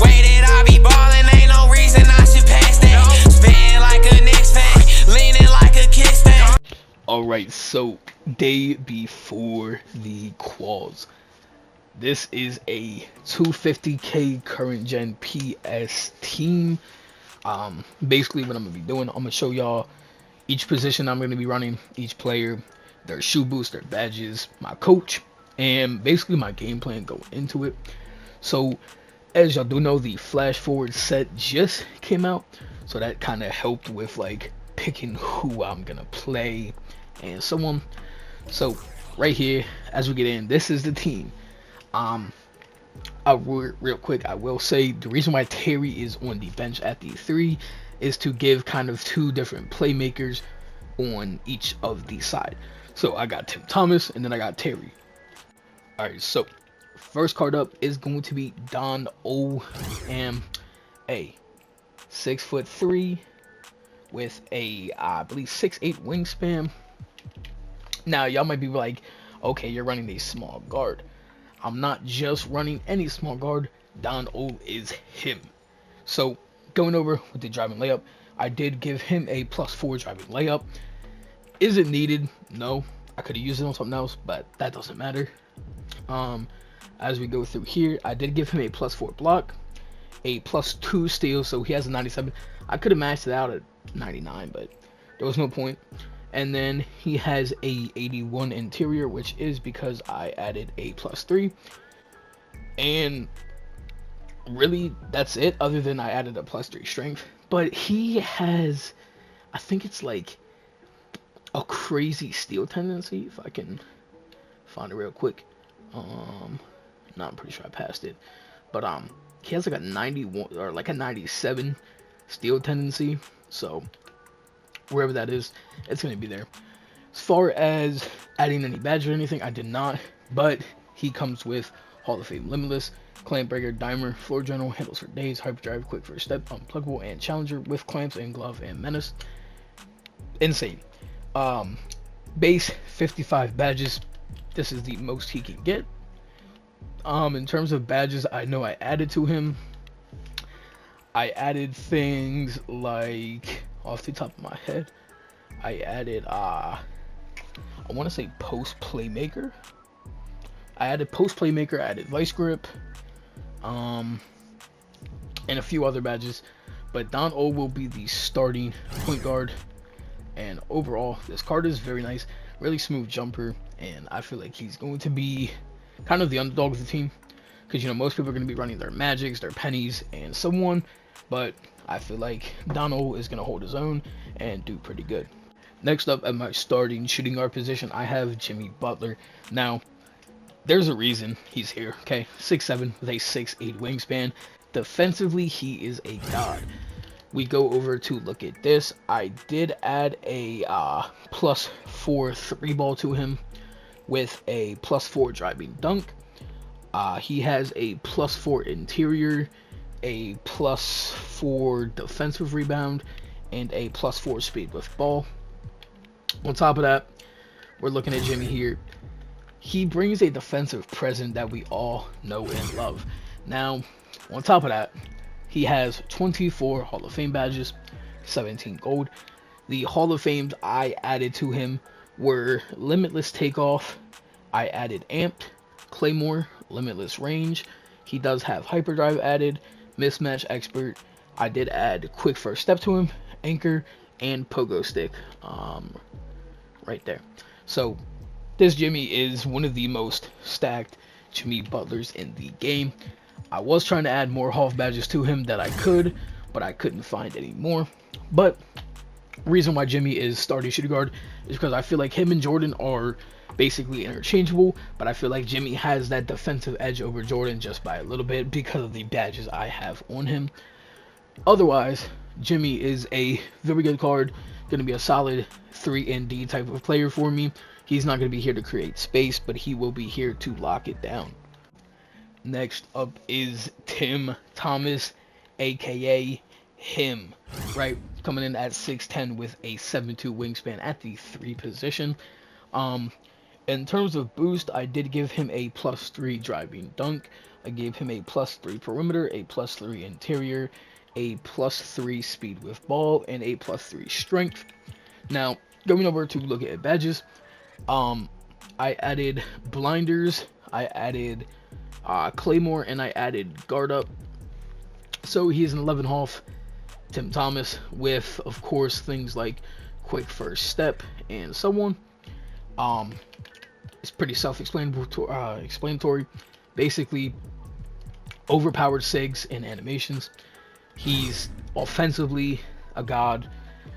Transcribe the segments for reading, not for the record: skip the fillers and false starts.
Way that I be ballin', ain't no reason I should pass that. Spittin' like a Knicks fan, leaning like a kickstand. Alright, so day before the quals. This is a 250k current gen PS team. Basically what I'm gonna be doing, I'm gonna show y'all each position I'm gonna be running, each player, their shoe boots, their badges, my coach, and basically my game plan going into it. So as y'all do know, the flash forward set just came out, so that kind of helped with like picking who I'm gonna play and so on. So right here, as we get in, this is the team. Real quick, I will say the reason why Terry is on the bench at the 3 is to give kind of two different playmakers on each of the side. So I got Tim Thomas and then I got Terry. Alright, so first card up is going to be Don O.M.A. 6'3" with a I believe 6'8" wingspan. Now y'all might be like, okay, you're running a small guard. I'm not just running any small guard. Don O is him. So going over with the driving layup, I did give him a +4 driving layup. Is it needed? No. I could have used it on something else, but that doesn't matter. As we go through here, I did give him a +4 block, a +2 steal, so he has a 97. I could have maxed it out at 99, but there was no point. And then he has a 81 interior, which is because I added a +3. And really, that's it, other than I added a +3 strength. But he has, I think it's like a crazy steal tendency, if I can find it real quick. No, I'm pretty sure I passed it. But he has like a 91 or like a 97 steal tendency. So wherever that is, it's going to be there. As far as adding any badge or anything, I did not, but he comes with Hall of Fame Limitless, Clamp Breaker, Dimer, Floor General, Handles for Days, Hyperdrive, Quick First Step, Unpluggable, and Challenger with Clamps and Glove and Menace. Insane. Base 55 badges. This is the most he can get. In terms of badges, I know I added to him. I added things like, off the top of my head, I added I want to say post playmaker. I added post playmaker, I added vice grip, and a few other badges. But Don O will be the starting point guard. And overall, this card is very nice, really smooth jumper, and I feel like he's going to be kind of the underdog of the team, because you know most people are going to be running their magics, their pennies, and so on. But I feel like Don O is going to hold his own and do pretty good. Next up at my starting shooting guard position, I have Jimmy Butler. Now, there's a reason he's here, okay? 6'7" with a 6'8" wingspan. Defensively, he is a god. We go over to look at this. I did add a +4 3-ball to him with a +4 driving dunk. He has a +4 interior, a +4 defensive rebound, and a +4 speed with ball. On top of that, we're looking at Jimmy here. He brings a defensive presence that we all know and love. Now, on top of that, he has 24 Hall of Fame badges, 17 gold. The Hall of Fames I added to him were Limitless Takeoff. I added Amped, Claymore, Limitless Range. He does have Hyperdrive added, Mismatch Expert. I did add Quick First Step to him, Anchor, and Pogo Stick. Right there. So this Jimmy is one of the most stacked Jimmy Butlers in the game. I was trying to add more Hall badges to him that I could, but I couldn't find any more. But reason why Jimmy is starting shooting guard is because I feel like him and Jordan are basically interchangeable, but I feel like Jimmy has that defensive edge over Jordan just by a little bit because of the badges I have on him. Otherwise, Jimmy is a very good card, going to be a solid 3-and-D type of player for me. He's not going to be here to create space, but he will be here to lock it down. Next up is Tim Thomas, aka him, right? Coming in at 6'10" with a 7'2" wingspan at the 3 position. In terms of boost, I did give him a +3 driving dunk. I gave him a +3 perimeter, a +3 interior, a +3 speed with ball, and a +3 strength. Now, going over to look at badges, I added blinders, I added Claymore, and I added guard up. So he's an 11 half Tim Thomas with, of course, things like quick first step and so on. It's pretty self-explanatory. Basically, overpowered SIGs and animations. He's offensively a god.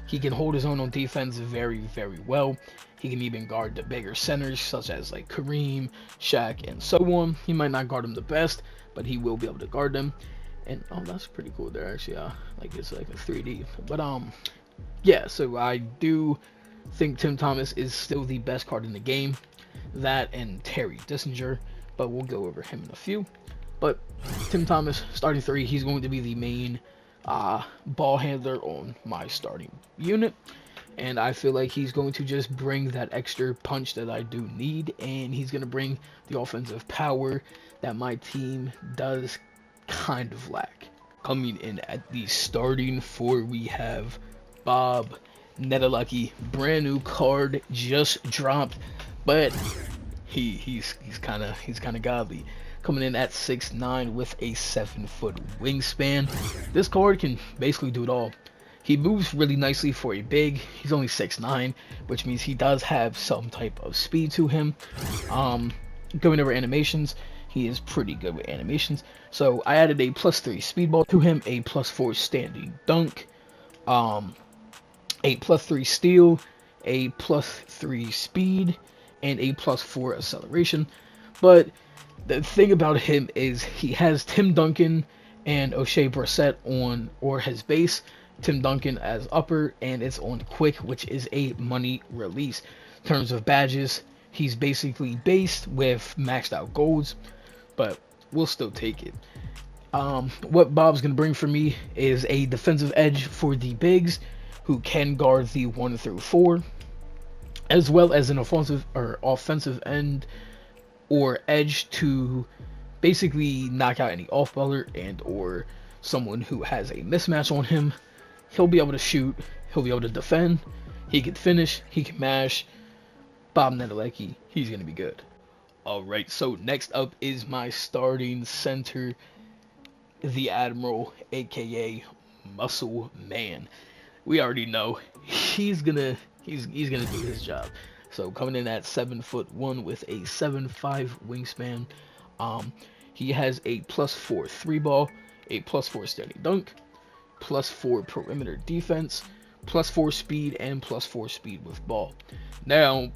He can hold his own on defense very, very well. He can even guard the bigger centers, such as like Kareem, Shaq, and so on. He might not guard them the best, but he will be able to guard them. And oh, that's pretty cool there, actually. Like it's like a 3D. But yeah. So I do think Tim Thomas is still the best card in the game. That and Terry Dissinger, but we'll go over him in a few. But Tim Thomas, starting 3, he's going to be the main ball handler on my starting unit, and I feel like he's going to just bring that extra punch that I do need, and he's going to bring the offensive power that my team does kind of lack. Coming in at the starting 4, we have Bob Netalucky. Brand new card, just dropped, but he's kind of godly. Coming in at 6'9" with a 7-foot wingspan. This card can basically do it all. He moves really nicely for a big. He's only 6'9", which means he does have some type of speed to him. Going over animations, he is pretty good with animations. So I added a +3 speedball to him, a +4 standing dunk, a +3 steal, a +3 speed, and a +4 acceleration. But the thing about him is he has Tim Duncan and O'Shea Brissett on or his base. Tim Duncan as upper, and it's on quick, which is a money release. In terms of badges, he's basically based with maxed out golds, but we'll still take it. What Bob's gonna bring for me is a defensive edge for the bigs who can guard the 1 through 4, as well as an offensive end or edge to basically knock out any off-baller and or someone who has a mismatch on him. He'll be able to shoot, he'll be able to defend, he can finish, he can mash. Bob Netalucky, he's going to be good. Alright, so next up is my starting center, the Admiral, aka Muscle Man. We already know he's gonna do his job. So coming in at 7'1" with a 7'5" wingspan. He has a +4 3-ball, a +4 steady dunk, +4 perimeter defense, +4 speed, and +4 speed with ball. Now,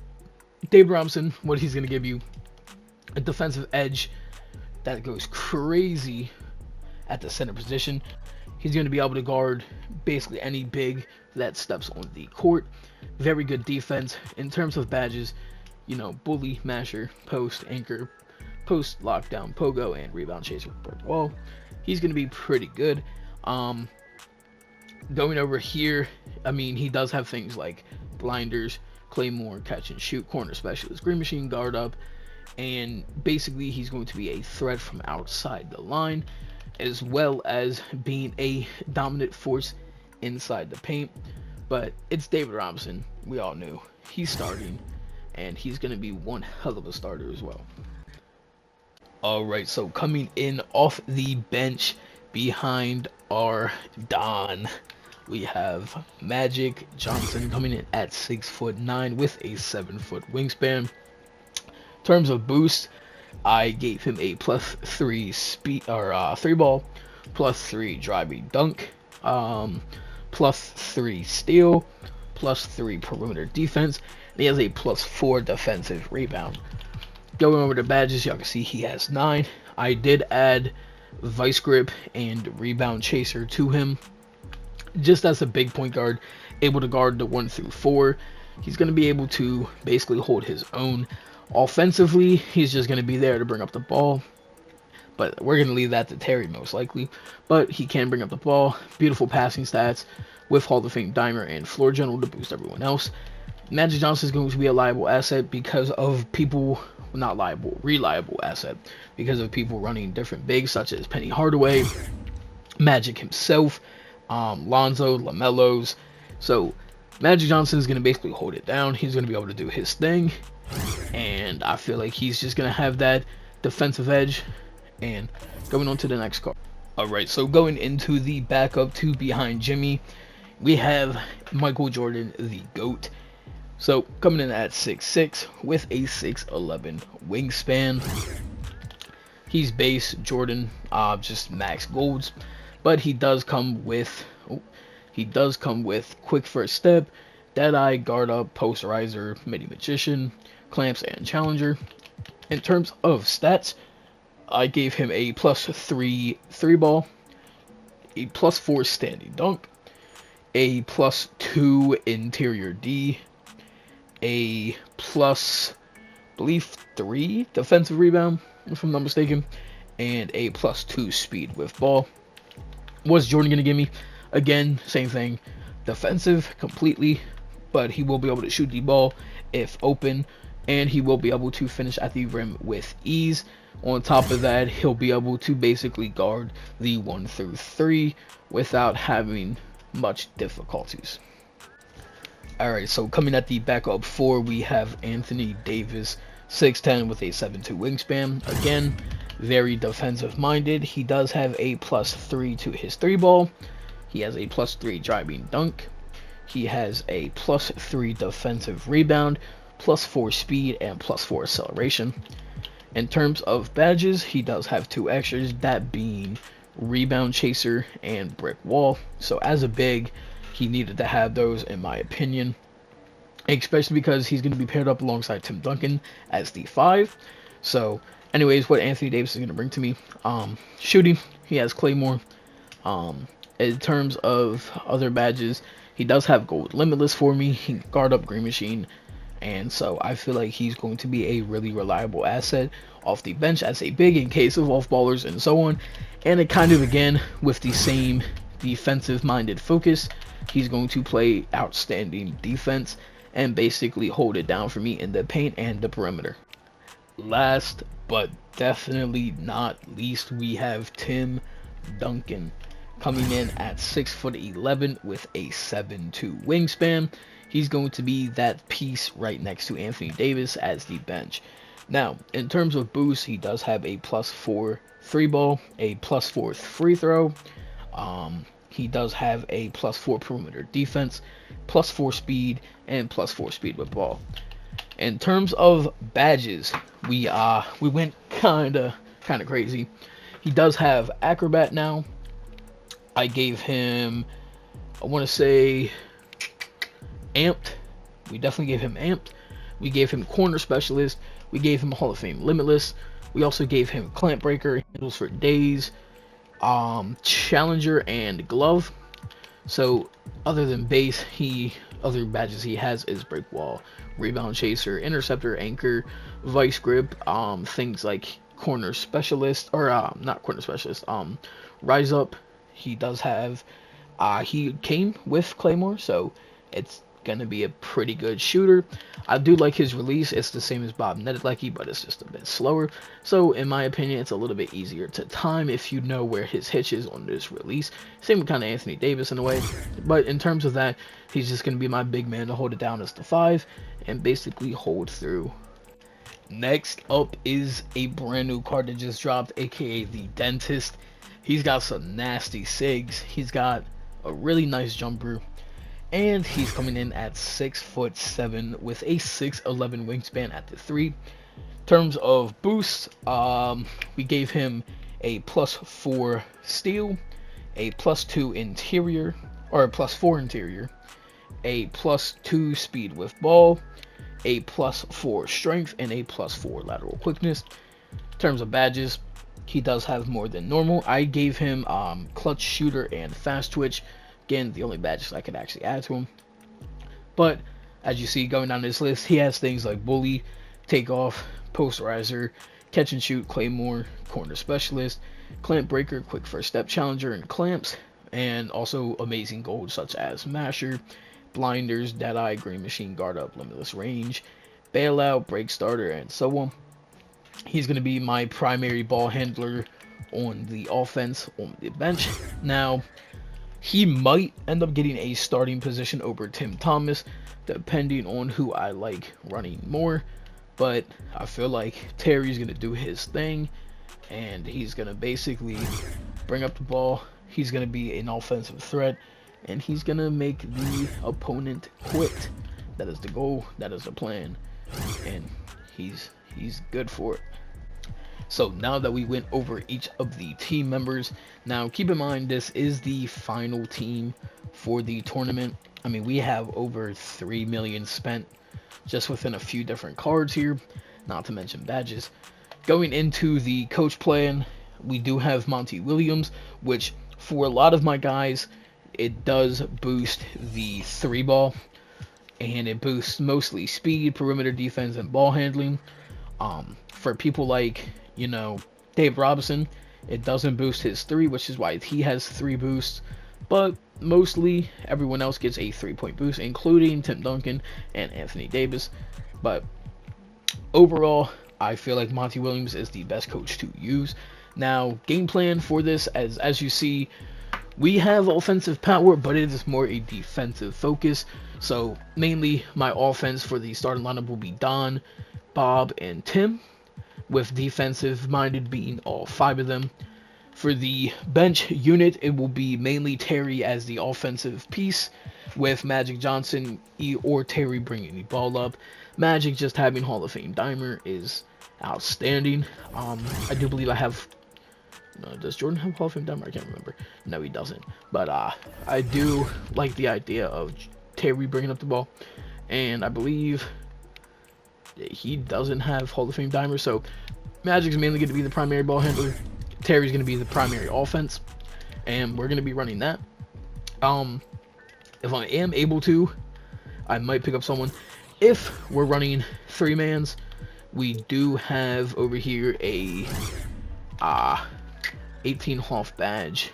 David Robinson, what he's gonna give you, a defensive edge that goes crazy at the center position. He's going to be able to guard basically any big that steps on the court. Very good defense. In terms of badges, you know, bully, masher, post, anchor, post, lockdown, pogo, and rebound chaser per wall. He's going to be pretty good. Going over here, I mean, he does have things like blinders, claymore, catch and shoot, corner specialist, green machine, guard up, and basically he's going to be a threat from outside the line, as well as being a dominant force inside the paint. But it's David Robinson. We all knew he's starting, and he's going to be one hell of a starter as well. Alright, so coming in off the bench behind our Don, we have Magic Johnson coming in at 6'9" with a 7-foot wingspan. In terms of boost, I gave him a +3 speed or 3-ball, +3 driving dunk, +3 steal, +3 perimeter defense, and he has a +4 defensive rebound. Going over the badges, y'all can see he has 9. I did add vice grip and rebound chaser to him, just as a big point guard, able to guard the 1 through 4. He's going to be able to basically hold his own. Offensively, he's just going to be there to bring up the ball, but we're going to leave that to Terry most likely. But he can bring up the ball. Beautiful passing stats with Hall of Fame dimer and floor general to boost everyone else. Magic Johnson is going to be a liable asset because of people, not liable, reliable asset because of people running different bigs such as Penny Hardaway, Magic himself, Lonzo, LaMelo's. So Magic Johnson is going to basically hold it down. He's going to be able to do his thing, and I feel like he's just going to have that defensive edge. And going on to the next card. Alright, so going into the backup two behind Jimmy, we have Michael Jordan, the GOAT. So coming in at 6'6" with a 6'11" wingspan. He's base Jordan, just max golds, but he does come with quick first step, Deadeye, guard up, posterizer, mini magician, clamps, and challenger. In terms of stats, I gave him a +3 3-ball, a +4 standing dunk, a +2 interior D, a +3 defensive rebound, if I'm not mistaken, and a +2 speed with ball. What's Jordan going to give me? Again, same thing, defensive completely, but he will be able to shoot the ball if open, and he will be able to finish at the rim with ease. On top of that, he'll be able to basically guard the 1 through 3 without having much difficulties. Alright, so coming at the backup 4, we have Anthony Davis, 6'10" with a 7'2" wingspan. Again, very defensive minded. He does have a +3 to his 3-ball. He has a +3 driving dunk. He has a +3 defensive rebound, +4 speed, and +4 acceleration. In terms of badges, he does have 2 extras, that being rebound chaser and brick wall. So as a big, he needed to have those, in my opinion, especially because he's going to be paired up alongside Tim Duncan as the 5. So anyways, what Anthony Davis is going to bring to me, shooting, he has Claymore. In terms of other badges, he does have gold limitless for me. He can guard up Green Machine, and so I feel like he's going to be a really reliable asset off the bench as a big in case of off ballers and so on. And it kind of, again, with the same defensive minded focus, he's going to play outstanding defense and basically hold it down for me in the paint and the perimeter. Last but definitely not least, we have Tim Duncan, coming in at 6'11" with a 7'2" wingspan. He's going to be that piece right next to Anthony Davis as the bench. Now, in terms of boost, he does have a +4 3-ball, a +4 free throw. He does have a +4 perimeter defense, +4 speed, and +4 speed with ball. In terms of badges, we went kind of crazy. He does have acrobat now. I gave him, I want to say, amped. We definitely gave him amped. We gave him corner specialist. We gave him Hall of Fame limitless. We also gave him clamp breaker, handles for days, challenger, and glove. So other than base, other badges he has is break wall, rebound chaser, interceptor, anchor, vice grip, things like corner specialist, or not corner specialist, rise up. He does have, he came with Claymore, so it's going to be a pretty good shooter. I do like his release. It's the same as Bob Nedlecki, but it's just a bit slower. So in my opinion, it's a little bit easier to time if you know where his hitch is on this release. Same with kind of Anthony Davis in a way. But in terms of that, he's just going to be my big man to hold it down as the 5 and basically hold through. Next up is a brand new card that just dropped, aka the Dentist. He's got some nasty sigs. He's got a really nice jumper. And he's coming in at 6'7" with a 6'11" wingspan at the 3. In terms of boost, we gave him a +4 steal, a +2 interior, or a +4 interior, a +2 speed with ball, a +4 strength, and a +4 lateral quickness. In terms of badges, he does have more than normal. I gave him clutch shooter and fast twitch. Again, the only badges I could actually add to him. But as you see going down this list, he has things like bully, takeoff, posterizer, catch and shoot, claymore, corner specialist, clamp breaker, quick first step challenger, and clamps, and also amazing gold such as masher, blinders, Deadeye, green machine, guard up, limitless range, bailout, break starter, and so on. He's going to be my primary ball handler on the offense on the bench. Now, he might end up getting a starting position over Tim Thomas, depending on who I like running more. But I feel like Terry's going to do his thing, and he's going to basically bring up the ball. He's going to be an offensive threat, and he's going to make the opponent quit. That is the goal. That is the plan. And he's good for it. So now that we went over each of the team members, now keep in mind this is the final team for the tournament. I mean, we have over 3 million spent just within a few different cards here, not to mention badges. Going into the coach plan, we do have Monty Williams, which for a lot of my guys, it does boost the 3-ball, and it boosts mostly speed, perimeter defense, and ball handling. For people like, you know, Dave Robinson, it doesn't boost his 3, which is why he has 3 boosts, but mostly everyone else gets a 3-point boost, including Tim Duncan and Anthony Davis. But overall, I feel like Monty Williams is the best coach to use. Now, game plan for this, as you see, we have offensive power, but it is more a defensive focus. So mainly my offense for the starting lineup will be Don, Bob, and Tim, with defensive minded being all 5 of them. For the bench unit, it will be mainly Terry as the offensive piece, with Magic Johnson or Terry bringing the ball up. Magic just having Hall of Fame dimer is outstanding. I do believe I have... does Jordan have Hall of Fame dimer? I can't remember. No, he doesn't. But I do like the idea of Terry bringing up the ball. And I believe he doesn't have Hall of Fame dimer, so Magic's mainly going to be the primary ball handler. Terry's going to be the primary offense, and we're going to be running that. If I am able to, I might pick up someone. If we're running 3-mans, we do have over here a 18 Hoff badge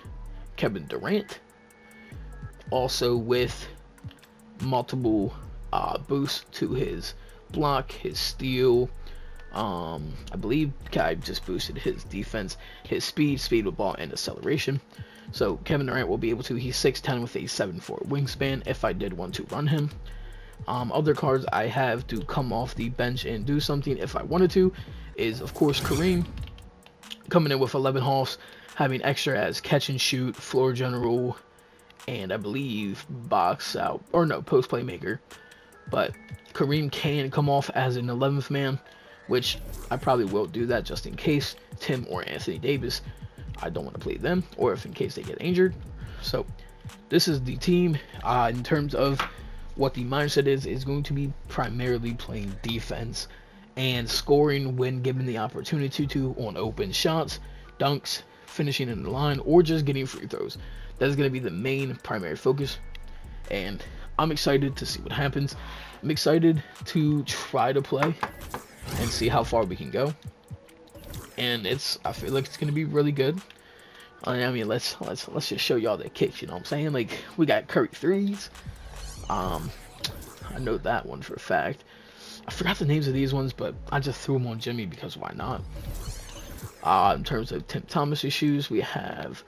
Kevin Durant, also with multiple boosts to his block, his steal. I believe Kai just boosted his defense, his speed with ball, and acceleration. So Kevin Durant will be able to. He's 6'10 with a 7'4 wingspan if I did want to run him. Other cards I have to come off the bench and do something if I wanted to is, of course, Kareem, coming in with 11 Hoffs, having extra as catch and shoot, floor general, and I believe box out, or no, post playmaker. But Kareem can come off as an 11th man, which I probably will do that just in case Tim or Anthony Davis, I don't want to play them, or if in case they get injured. So this is the team. In terms of what the mindset is going to be primarily playing defense and scoring when given the opportunity to on open shots, dunks, finishing in the line, or just getting free throws. That is going to be the main primary focus, and I'm excited to see what happens. I'm excited to try to play and see how far we can go, and I feel like it's going to be really good. I mean, let's just show y'all the kicks, you know what I'm saying? Like, we got Curry threes. I know that one for a fact. I forgot the names of these ones, but I just threw them on Jimmy because why not? In terms of Tim Thomas's shoes, we have,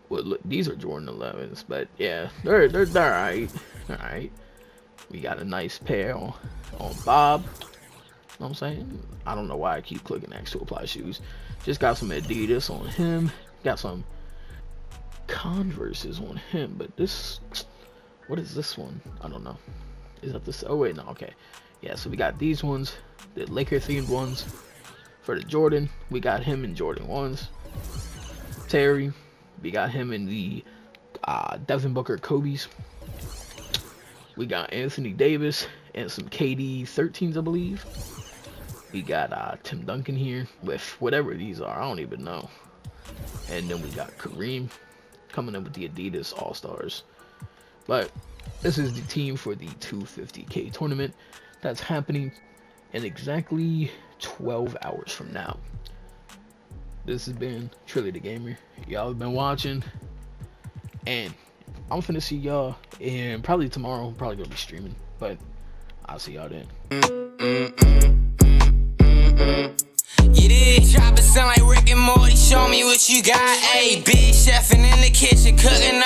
well, look, these are Jordan 11s, but yeah, they're alright. Alright. We got a nice pair on Bob. You know what I'm saying? I don't know why I keep clicking X to apply shoes. Just got some Adidas on him. Got some Converses on him, but this, what is this one? I don't know. Is that this? Oh wait, no, okay. Yeah, so we got these ones, the Laker themed ones. For the Jordan, we got him in Jordan 1s. Terry, we got him in the Devin Booker Kobe's. We got Anthony Davis and some KD 13s, I believe. We got Tim Duncan here with whatever these are, I don't even know. And then we got Kareem coming in with the Adidas All-Stars. But this is the team for the 250K tournament that's happening in exactly 12 hours from now. This has been Trilly the Gamer. Y'all have been watching, and I'm finna see y'all, and probably tomorrow I'm probably gonna be streaming, but I'll see y'all then. You did drop it sound like Rick and Morty. Show me what you got. Ayy, big chefing in the kitchen, cooking